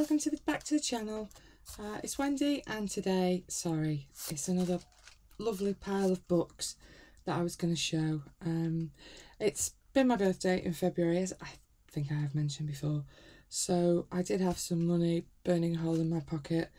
welcome to back to the channel. It's Wendy, and today, sorry, it's another lovely pile of books that I was going to show. It's been my birthday in February, as I think I have mentioned before, so I did have some money burning a hole in my pocket,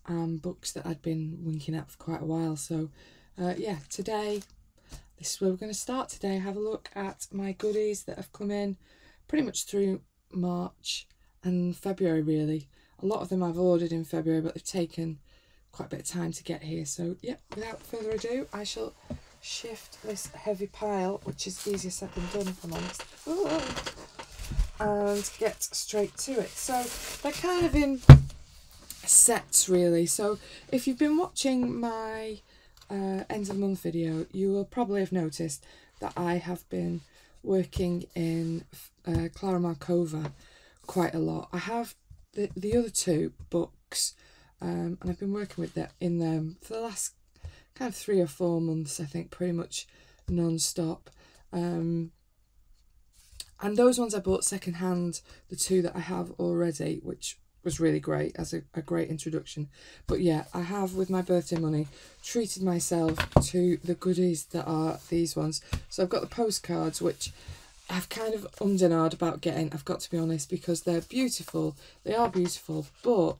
books that I'd been winking at for quite a while. So yeah, today, this is where we're going to start today. Have a look at my goodies that have come in pretty much through March and February, really. A lot of them I've ordered in February, but they've taken quite a bit of time to get here. So yeah, without further ado, I shall shift this heavy pile, which is easier said than done if I'm honest, and get straight to it. So they're kind of in sets, really. So if you've been watching my end of the month video, you will probably have noticed that I have been working in Klara Markova quite a lot. I have the other two books, and I've been working with them in them for the last kind of 3 or 4 months, I think, pretty much non-stop. And those ones I bought second hand, the two that I have already, which was really great as a great introduction. But yeah, I have, with my birthday money, treated myself to the goodies that are these ones. So I've got the postcards, which I've kind of ummed and ahed about getting, I've got to be honest, because they're beautiful. They are beautiful, but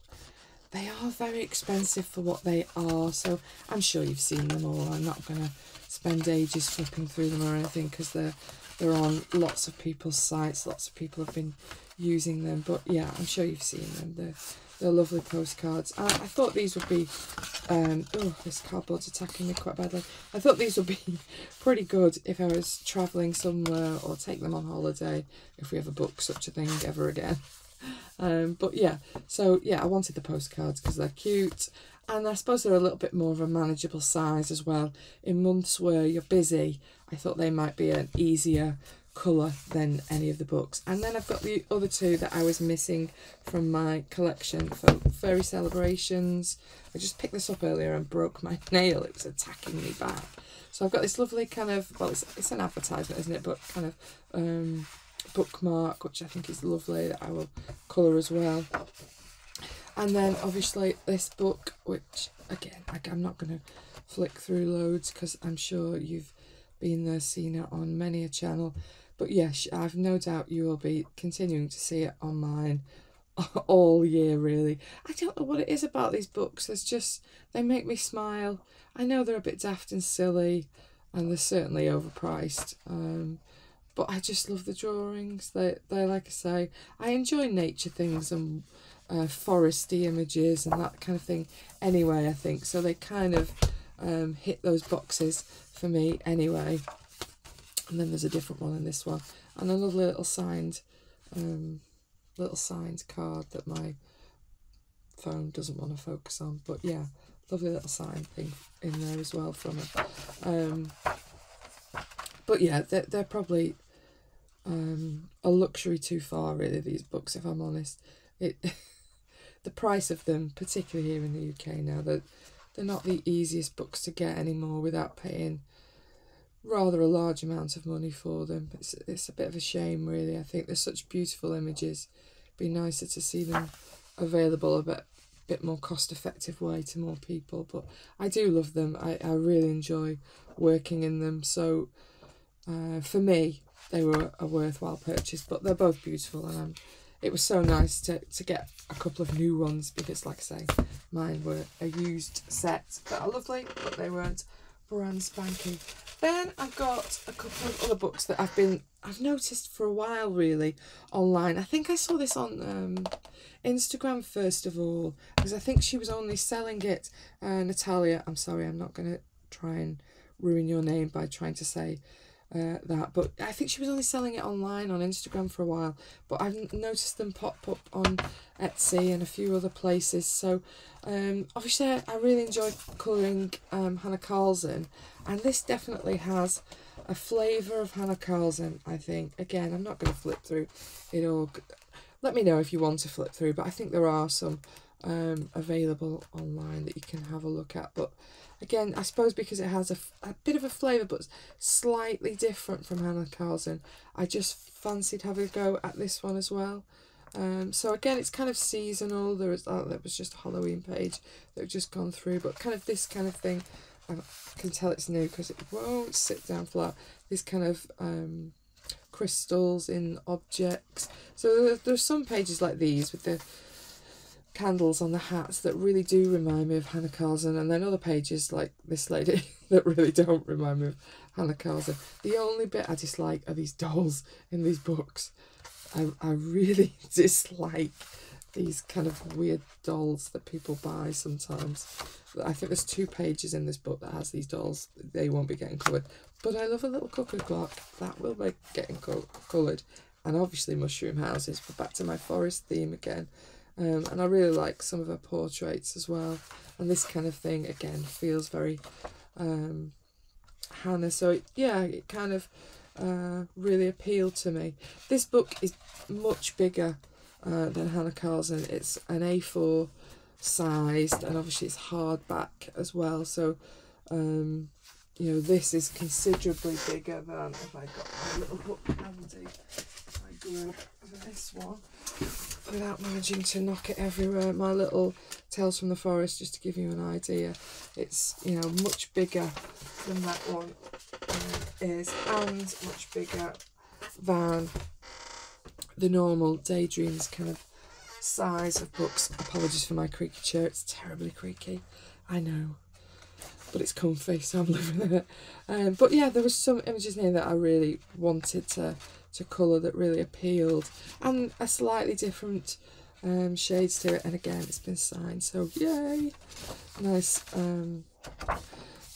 they are very expensive for what they are. So I'm sure you've seen them all. I'm not going to spend ages flipping through them or anything, because they're on lots of people's sites. Lots of people have been using them. But yeah, I'm sure you've seen them. They're lovely postcards. I thought these would be, oh, this cardboard's attacking me quite badly. I thought these would be pretty good if I was travelling somewhere, or take them on holiday, if we ever book such a thing ever again. But yeah, so yeah, I wanted the postcards because they're cute, and I suppose they're a little bit more of a manageable size as well. In months where you're busy, I thought they might be an easier colour than any of the books. And then I've got the other two that I was missing from my collection for furry celebrations. I just picked this up earlier and broke my nail. It was attacking me back. So I've got this lovely kind of, well, it's an advertisement, isn't it, but kind of bookmark, which I think is lovely, that I will colour as well. And then obviously this book, which again, I'm not going to flick through loads, because I'm sure you've been there, seen it on many a channel. But yes, I've no doubt you will be continuing to see it on mine all year, really. I don't know what it is about these books. There's just, they make me smile. I know they're a bit daft and silly, and they're certainly overpriced. But I just love the drawings. They're like I say, I enjoy nature things and foresty images and that kind of thing anyway, I think. So they kind of hit those boxes for me anyway. And then there's a different one in this one, and another little signed card that my phone doesn't want to focus on. But yeah, lovely little signed thing in there as well from it. But yeah, they're probably a luxury too far, really, these books, if I'm honest. The price of them, particularly here in the UK now, they're not the easiest books to get anymore without paying rather a large amount of money for them. It's a bit of a shame, really. I think there's such beautiful images. It'd be nicer to see them available a bit more cost-effective way to more people. But I do love them. I really enjoy working in them. So for me, they were a worthwhile purchase. But they're both beautiful, and it was so nice to get a couple of new ones, because, like I say, mine were a used set that are lovely, but they weren't brand spanking. Then I've got a couple of other books that I've noticed for a while, really, online. I think I saw this on Instagram first of all, because I think she was only selling it, Natalia. I'm sorry, I'm not going to try and ruin your name by trying to say that, but I think she was only selling it online on Instagram for a while, but I've noticed them pop up on Etsy and a few other places. So obviously I really enjoy colouring Hannah Carlson, and this definitely has a flavour of Hannah Carlson, I think. Again, I'm not going to flip through it all. Let me know if you want to flip through, but I think there are some available online that you can have a look at. But again, I suppose because it has a bit of a flavour but slightly different from Hannah Carlson, I just fancied having a go at this one as well. So again, it's kind of seasonal. There was just a Halloween page that we've just gone through, but kind of this kind of thing, I can tell it's new because it won't sit down flat. This kind of crystals in objects. So there's some pages like these with the candles on the hats that really do remind me of Hannah Carlson, and then other pages like this lady that really don't remind me of Hannah Carlson. The only bit I dislike are these dolls in these books. I really dislike these kind of weird dolls that people buy sometimes. I think there's 2 pages in this book that has these dolls. They won't be getting coloured. But I love a little cuckoo clock. That will be getting coloured. And obviously mushroom houses. But back to my forest theme again. And I really like some of her portraits as well. And this kind of thing, again, feels very Hannah. So, yeah, it kind of really appealed to me. This book is much bigger than Hannah Carlson. It's an A4 sized, and obviously it's hardback as well. So, you know, this is considerably bigger than, if I got my little book handy, I grab this one without managing to knock it everywhere. My little Tales from the Forest, just to give you an idea, it's, you know, much bigger than that one is, and much bigger than the normal Daydreams kind of size of books. Apologies for my creaky chair, it's terribly creaky, I know, but it's comfy, so I'm living in it. But yeah, there was some images in here that I really wanted to colour that really appealed, and a slightly different shades to it, and again it's been signed, so yay, nice,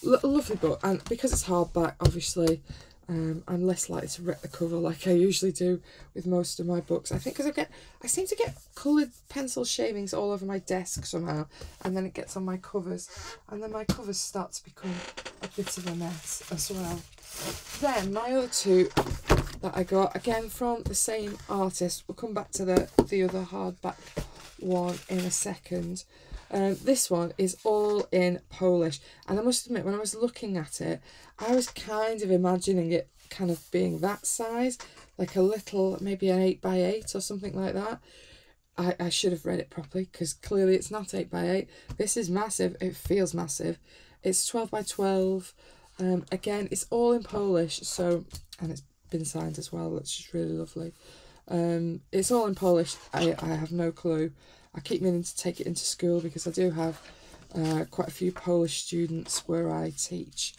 lovely book. And because it's hardback, obviously I'm less likely to wreck the cover like I usually do with most of my books. I think because I seem to get coloured pencil shavings all over my desk somehow, and then it gets on my covers, and then my covers start to become a bit of a mess as well. Then my other 2 that I got, again from the same artist, we'll come back to the other hardback one in a second. This one is all in Polish, and I must admit, when I was looking at it, I was kind of imagining it kind of being that size, like a little, maybe an 8x8 or something like that. I should have read it properly, because clearly it's not 8x8. This is massive. It feels massive. It's 12x12. Again, it's all in Polish, so, and it's been signed as well, which is really lovely. It's all in Polish. I have no clue. I keep meaning to take it into school, because I do have quite a few Polish students where I teach,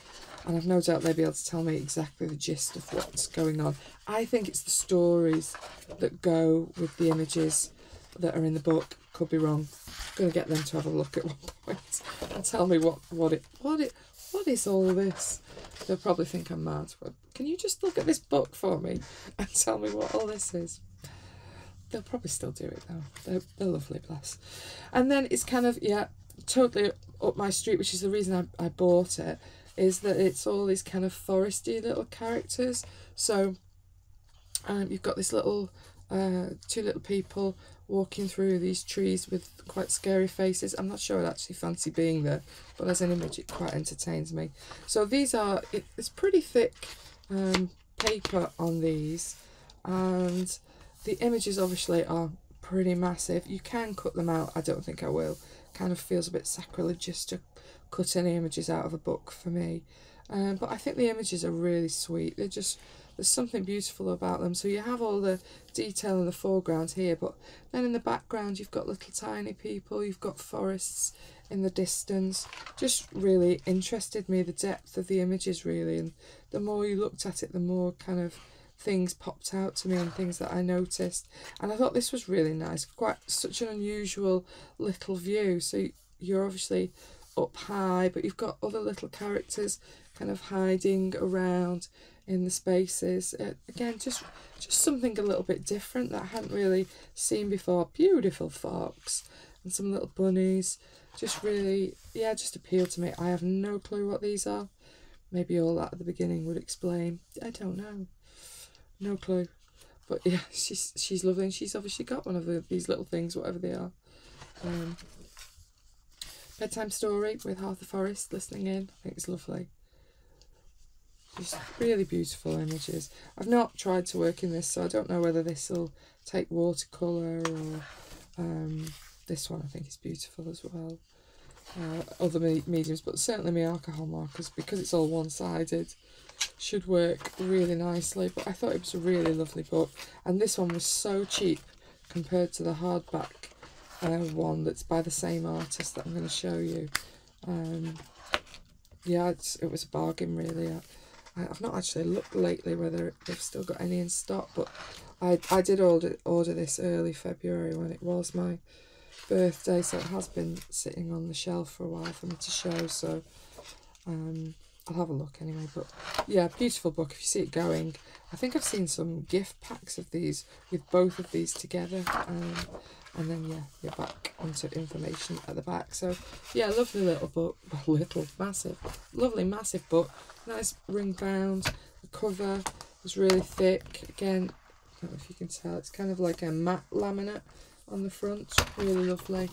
and I've no doubt they'll be able to tell me exactly the gist of what's going on. I think it's the stories that go with the images that are in the book. Could be wrong. I'm going to get them to have a look at one point and tell me what is all this. They'll probably think I'm mad, but can you just look at this book for me and tell me what all this is? They'll probably still do it though. They're lovely, bless. And then it's kind of, yeah, totally up my street, which is the reason I bought it, is that it's all these kind of foresty little characters. So you've got this little 2 little people walking through these trees with quite scary faces. I'm not sure I'd actually fancy being there, but as an image it quite entertains me. So these are, it's pretty thick paper on these, and the images obviously are pretty massive. You can cut them out. I don't think I will. Kind of feels a bit sacrilegious to cut any images out of a book for me. But I think the images are really sweet. They're just, there's something beautiful about them. So you have all the detail in the foreground here, but then in the background you've got little tiny people, you've got forests in the distance. Just really interested me, the depth of the images really, and the more you looked at it, the more kind of things popped out to me and things that I noticed. And I thought this was really nice, quite such an unusual little view. So you're obviously up high, but you've got other little characters kind of hiding around in the spaces. Again, just something a little bit different that I hadn't really seen before. Beautiful fox and some little bunnies. Just really, yeah, just appealed to me. I have no clue what these are. Maybe all that at the beginning would explain. I don't know. No clue. But yeah, she's lovely, and she's obviously got one of these little things, whatever they are. Bedtime story with half the forest listening in. I think it's lovely. Just really beautiful images. I've not tried to work in this, so I don't know whether this will take watercolour or this one I think is beautiful as well. Other mediums, but certainly my alcohol markers, because it's all one-sided, should work really nicely. But I thought it was a really lovely book, and this one was so cheap compared to the hardback one that's by the same artist that I'm going to show you. Yeah, it was a bargain really. I've not actually looked lately whether they've still got any in stock, but I did order this early February when it was my birthday, so it has been sitting on the shelf for a while for me to show, so I'll have a look anyway. But yeah, beautiful book if you see it going. I think I've seen some gift packs of these with both of these together, and then yeah, you're back onto information at the back. So yeah, lovely little book. Well, massive, lovely massive book. Nice ring bound. The cover was really thick. Again, I don't know if you can tell, it's kind of like a matte laminate on the front. Really lovely.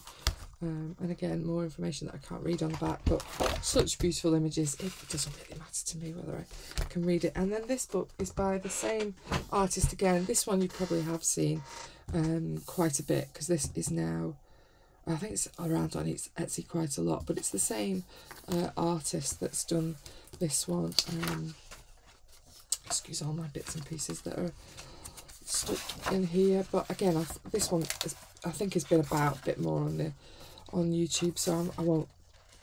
And again, more information that I can't read on the back, but such beautiful images. It doesn't really matter to me whether I can read it. And then this book is by the same artist again. This one you probably have seen quite a bit, because this is now, I think it's around on Etsy quite a lot, but it's the same artist that's done this one. Excuse all my bits and pieces that are stuck in here, but again, this one is, I think has been about a bit more on YouTube, so I won't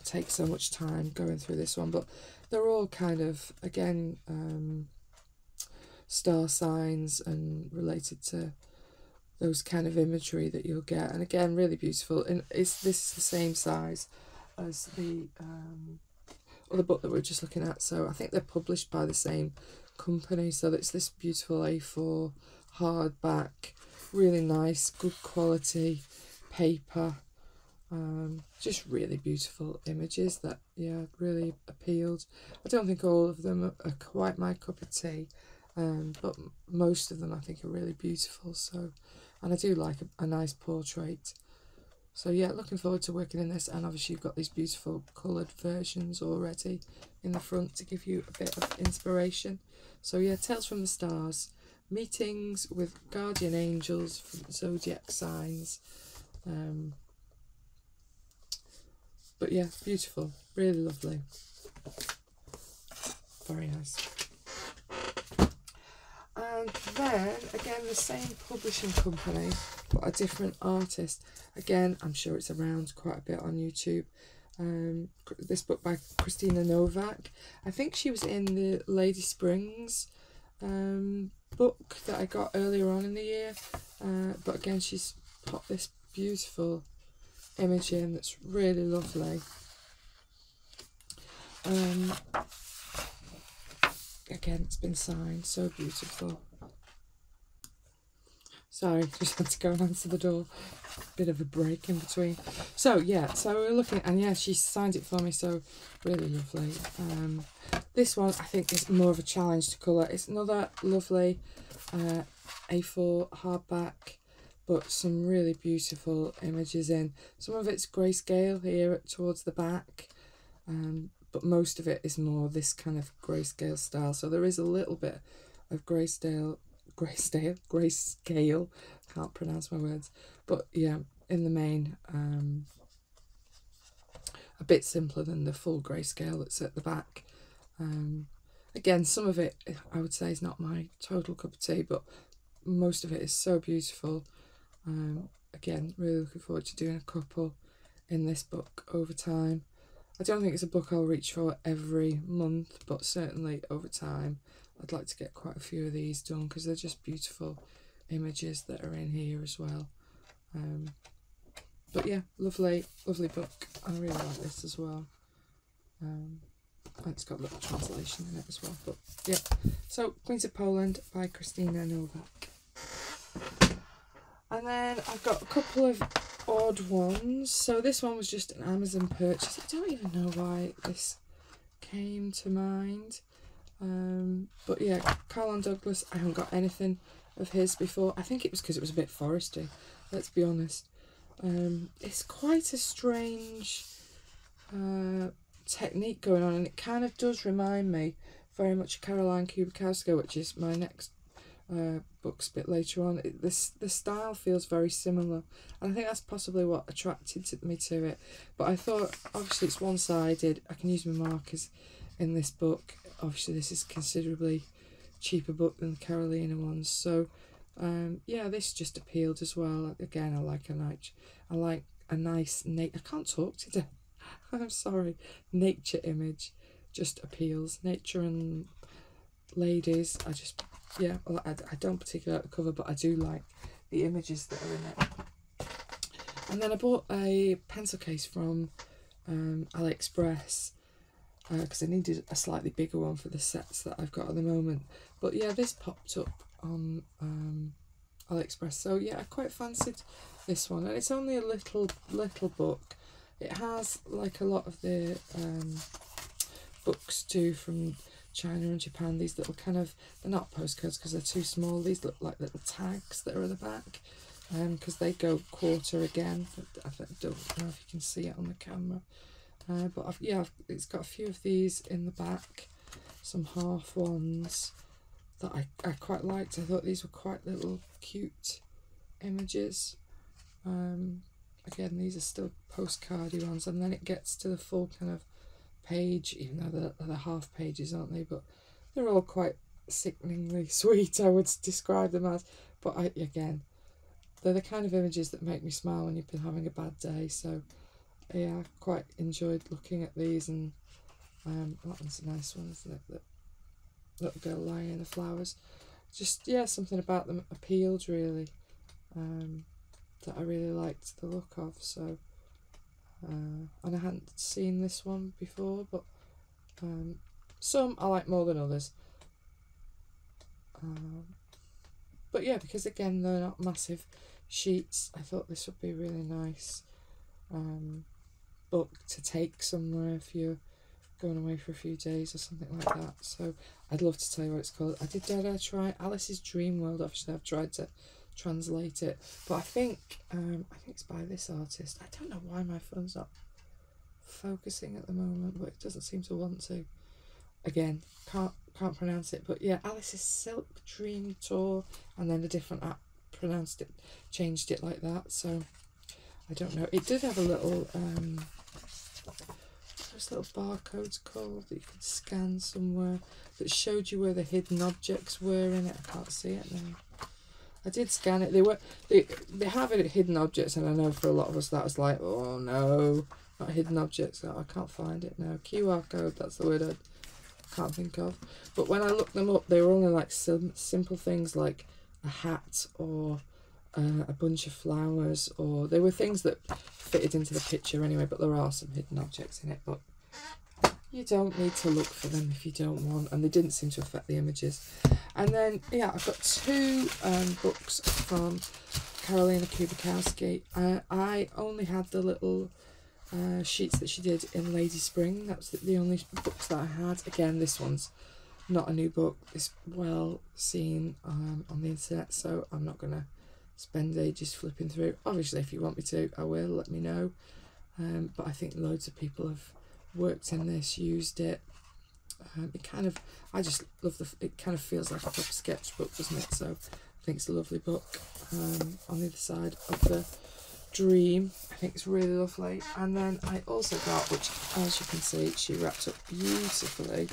take so much time going through this one. But they're all kind of, again, star signs and related to those kind of imagery that you'll get, and again, really beautiful. And this is the same size as the other book that we were just looking at, so I think they're published by the same company. So it's this beautiful A4 hardback, really nice, good quality paper, just really beautiful images that, yeah, really appealed. I don't think all of them are quite my cup of tea, but most of them I think are really beautiful. So, and I do like a nice portrait. So yeah, looking forward to working in this. And obviously you've got these beautiful coloured versions already in the front to give you a bit of inspiration. So yeah, Tales from the Stars, meetings with guardian angels from zodiac signs. But yeah, beautiful, really lovely, very nice. And then again, the same publishing company but a different artist. Again, I'm sure it's around quite a bit on YouTube. This book by Christina Novak. I think she was in the Lady Springs book that I got earlier on in the year, but again, she's popped this beautiful image in that's really lovely. Again, it's been signed, so beautiful. Sorry, just had to go and answer the door. Bit of a break in between. So yeah, so we're looking, and yeah, she signed it for me, so really lovely. This one I think is more of a challenge to colour. It's another lovely A4 hardback, but some really beautiful images in. Some of it's grayscale here towards the back, but most of it is more this kind of grayscale style. So there is a little bit of grayscale, can't pronounce my words, but yeah, in the main, a bit simpler than the full grayscale that's at the back. Again, some of it I would say is not my total cup of tea, but most of it is so beautiful. Again, really looking forward to doing a couple in this book over time. I don't think it's a book I'll reach for every month, but certainly over time I'd like to get quite a few of these done, because they're just beautiful images that are in here as well. But yeah, lovely book. I really like this as well. It's got a little translation in it as well. But yeah, so Queens of Poland by Christina Novak. And then I've got a couple of odd ones. So this one was just an Amazon purchase. I don't even know why this came to mind. But yeah, Karlon Douglas, I haven't got anything of his before. I think it was because it was a bit foresty, let's be honest. It's quite a strange technique going on, and it kind of does remind me very much Karolina Kubikowsa, which is my next books a bit later on. The style feels very similar, and I think that's possibly what attracted me to it. But I thought, obviously it's one-sided, I can use my markers in this book. Obviously this is considerably cheaper book than the Karolina ones, so yeah, this just appealed as well. Again, I like a nice I can't talk today. I'm sorry. Nature image just appeals. Nature and ladies, yeah, well, I don't particularly like the cover, but I do like the images that are in it. And then I bought a pencil case from AliExpress because I needed a slightly bigger one for the sets that I've got at the moment. But yeah, this popped up on AliExpress, so yeah, I quite fancied this one, and it's only a little book. It has, like a lot of the books do from China and Japan, these little kind of, they're not postcards because they're too small, these look like little tags that are at the back, because they go quarter again. I don't know if you can see it on the camera, but it's got a few of these in the back, some half ones that I quite liked. I thought these were quite little cute images. Again, these are still postcardy ones, and then it gets to the full kind of page, even though they're half pages, aren't they? But they're all quite sickeningly sweet, I would describe them as. But again, they're the kind of images that make me smile when you've been having a bad day. So yeah, I quite enjoyed looking at these, and that one's a nice one, isn't it? That little girl lying in the flowers. Just, yeah, something about them appealed really, that I really liked the look of. So and I hadn't seen this one before, but some I like more than others. But yeah, because again they're not massive sheets, I thought this would be a really nice book to take somewhere if you're going away for a few days or something like that. So I'd love to tell you what it's called. I did try Alice's Dream World. Obviously I've tried to translate it, but I think it's by this artist. I don't know why my phone's not focusing at the moment, but it doesn't seem to want to. Again, can't pronounce it, but yeah, Alice's Silk Dream Tour, and then a different app changed it like that. So I don't know. It did have a little those little barcodes called that you could scan somewhere that showed you where the hidden objects were in it. I can't see it now. I did scan it. They have it at hidden objects, and I know for a lot of us that was like, oh no, not hidden objects. I can't find it now. QR code, that's the word I can't think of. But when I looked them up, they were only like simple things like a hat or a bunch of flowers, or they were things that fitted into the picture anyway, but there are some hidden objects in it, but you don't need to look for them if you don't want, and they didn't seem to affect the images. And then yeah, I've got two books from Karolina Kubikowsa. I only had the little sheets that she did in Lady Spring. That's the only books that I had. Again, this one's not a new book, it's well seen on the internet, so I'm not gonna spend ages flipping through. Obviously if you want me to, I will, let me know. But I think loads of people have worked in this, used it. I just love it kind of feels like a proper sketchbook, doesn't it? So I think it's a lovely book. On the other side of the dream, I think it's really lovely. And then I also got, which as you can see, she wrapped up beautifully.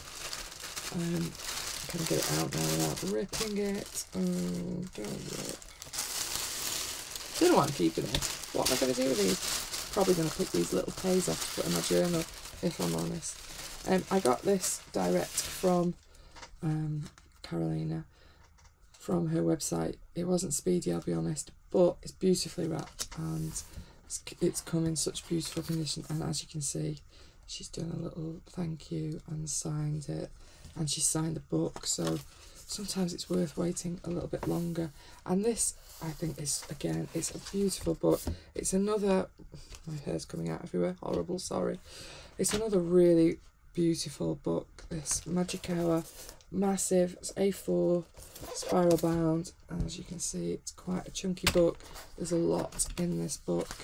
Can I get it out now without ripping it? Oh, don't rip. Don't know why I'm keeping it. What am I going to do with these? Probably going to pick these little K's off to put in my journal, if I'm honest. I got this direct from Karolina, from her website. It wasn't speedy, I'll be honest, but it's beautifully wrapped, and it's come in such beautiful condition. And as you can see, she's done a little thank you and signed it, and she signed the book. So sometimes it's worth waiting a little bit longer. And this, I think, is, again, it's a beautiful book. It's another, my hair's coming out everywhere, horrible, sorry. It's another really beautiful book, this Magic Hour, massive, it's A4, spiral bound, and as you can see, it's quite a chunky book. There's a lot in this book.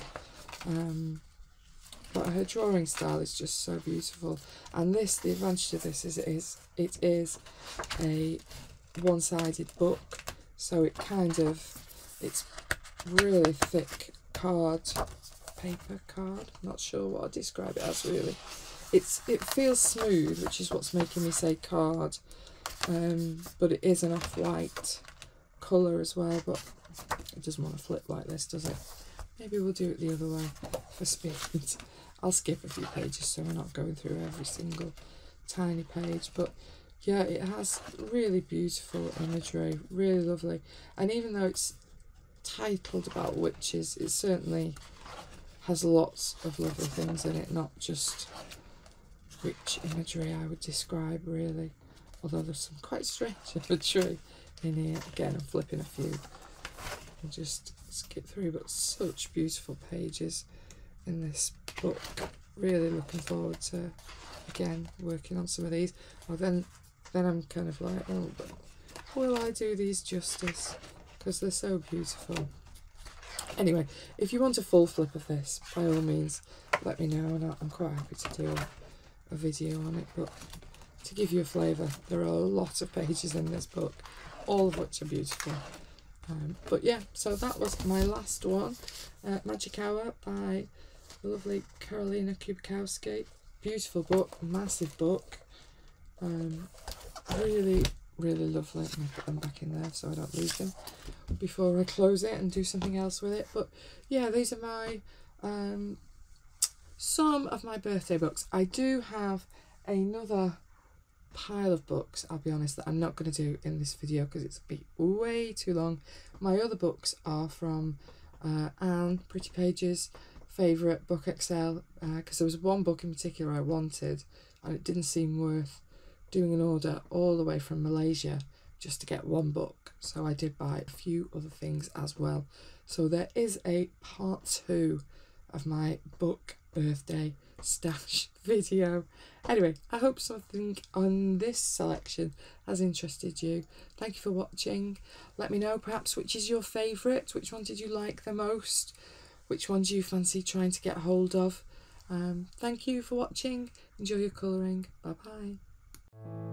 but her drawing style is just so beautiful. And this, the advantage of this is it is a one-sided book, so it's really thick paper card. I'm not sure what I describe it as really. It feels smooth, which is what's making me say card, but it is an off-white colour as well, but it doesn't want to flip like this, does it? Maybe we'll do it the other way for speed. I'll skip a few pages so we're not going through every single tiny page, but yeah, it has really beautiful imagery, really lovely. And even though it's titled about witches, it certainly has lots of lovely things in it, not just witch imagery I would describe really, although there's some quite strange imagery in here. Again, I'm flipping a few and just skip through, but such beautiful pages in this book. Really looking forward to, again, working on some of these. Well, then I'm kind of like, oh, but will I do these justice? Because they're so beautiful. Anyway, if you want a full flip of this, by all means, let me know, and I'm quite happy to do a video on it. But to give you a flavour, there are a lot of pages in this book, all of which are beautiful. But yeah, so that was my last one, Magic Hour by the lovely Karolina Kubikowsa. Beautiful book, massive book, really, really lovely. I'm going to put them back in there so I don't lose them before I close it and do something else with it. But yeah, these are my some of my birthday books. I do have another pile of books, I'll be honest, that I'm not going to do in this video because it's be way too long. My other books are from Anne, Pretty Pages, favourite book XL, because there was one book in particular I wanted and it didn't seem worth doing an order all the way from Malaysia just to get one book, so I did buy a few other things as well. So there is a part 2 of my book birthday stash video. Anyway, I hope something on this selection has interested you. Thank you for watching. Let me know perhaps which is your favourite, which one did you like the most, which ones you fancy trying to get hold of. Thank you for watching. Enjoy your colouring. Bye bye.